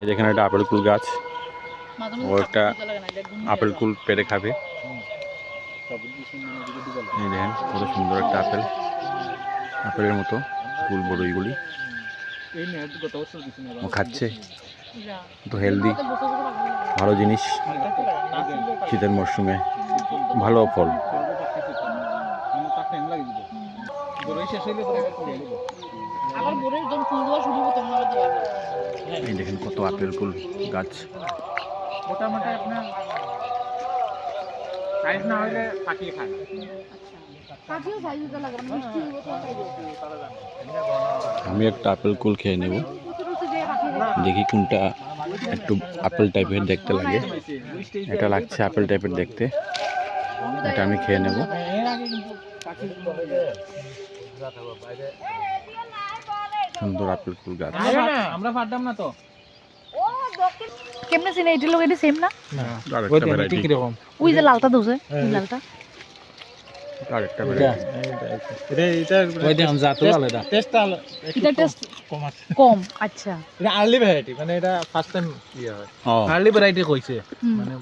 যেখানে একটা আপেল কুল গাছ, ও একটা আপেল কুল পেরে খাবে। এই দেখেন কত সুন্দর একটা আপেল, আপেলের মতো কুল বড় এইগুলি ও খাচ্ছে। তো হেলদি, ভালো জিনিস, শীতের মরশুমে ভালো ফল। এই দেখেন কত আপেল কুল গাছ। মোটামুটি আপনার সাইজ না হলে পাকিয়ে খায়। আমি একটা আপেল কুল খেয়ে নেব, দেখি কোনটা একটু আপেল টাইপের দেখতে লাগে। এটা লাগছে আপেল টাইপের দেখতে, এটা আমি খেয়ে নেব। সুন্দর আপেল কুল গাছ। আমরা পারতাম না তো। কেমনে চিনে এটির লোক এটি সেম না? আরেকটা ভ্যারাইটি, কি রকম? ওই যে লালটা দোছে, ওই লালটা আরেকটা ভ্যারাইটি। এটা ওই দেখুন জাতও আলাদা। টেস্টটা এটা টেস্ট কম। আচ্ছা, এটা আর্লি ভ্যারাইটি, মানে এটা ফার্স্ট টাইম ইয়া হয়। আর্লি ভ্যারাইটি কইছে মানে